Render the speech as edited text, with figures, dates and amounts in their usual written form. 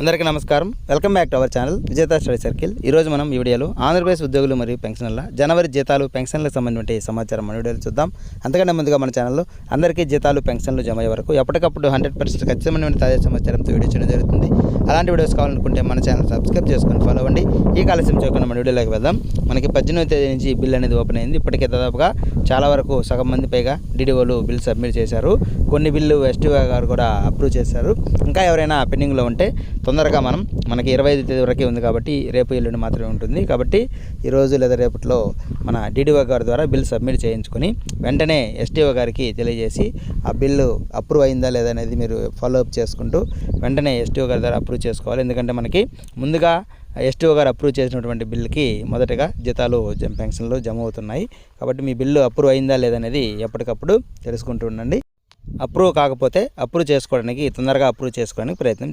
అందరికీ నమస్కారం. Welcome back to our channel విజేత స్టడీ సర్కిల్. ఈరోజు మనం ఈ వీడియోలో ఆంధ్రప్రదేశ్ ఉద్యోగులు మరియు పెన్షనర్ల జనవరి జీతాలు పెన్షన్లకు సంబంధించిన సమాచారం మన వీడియోలో చూద్దాం. అంతకంటే ముందుగా మన ఛానల్లో అందరికీ జీతాలు పెన్షన్లు జమ అయ్యే వరకు ఎప్పటికప్పుడు 100% ఖచ్చితమైన తాజా సమాచారంతో వీడియో చేయడం జరుగుతుంది. అలాంటి వీడియోస్ కావాలనుకుంటే మన ఛానల్ సబ్స్క్రైబ్ చేసుకొని ఫాలో అవ్వండి. ఈ ఆలస్యం చేయకుండా మన వీడియోలోకి వెళ్దాం. మనకి 18వ తేదీ నుంచి బిల్ అనేది ఓపెన్ అయింది. ఇప్పటికే దాదాపుగా చాలా వరకు సగం మంది పైగా డిడిఓలు బిల్ సబ్మిట్ చేశారు. కొన్ని బిల్లు ఎస్టీఓ గారు కూడా అప్రూవ్ చేశారు. ఇంకా ఎవరైనా పెండింగ్లో ఉంటే తొందరగా మనకి 25వ తేదీ వరకే ఉంది కాబట్టి రేపు ఎల్లుండి మాత్రమే ఉంటుంది. కాబట్టి ఈరోజు లేదా రేపట్లో మన డిడిఓ గారి ద్వారా బిల్ సబ్మిట్ చేయించుకొని వెంటనే ఎస్టీఓ గారికి తెలియజేసి ఆ బిల్లు అప్రూవ్ అయిందా లేదా అనేది మీరు ఫాలో అప్ చేసుకుంటూ వెంటనే ఎస్టీఓ గారి ద్వారా అప్రూవ్ చేసుకోవాలి. ఎందుకంటే మనకి ముందుగా ఎస్టీఓ గారు అప్రూవ్ చేసినటువంటి బిల్లుకి మొదటగా జీతాలు పెన్షన్లు జమ అవుతున్నాయి. కాబట్టి మీ బిల్లు అప్రూవ్ అయిందా లేదనేది ఎప్పటికప్పుడు తెలుసుకుంటూ ఉండండి. అప్రూవ్ కాకపోతే అప్రూవ్ చేసుకోవడానికి తొందరగా అప్రూవ్ చేసుకోవడానికి ప్రయత్నం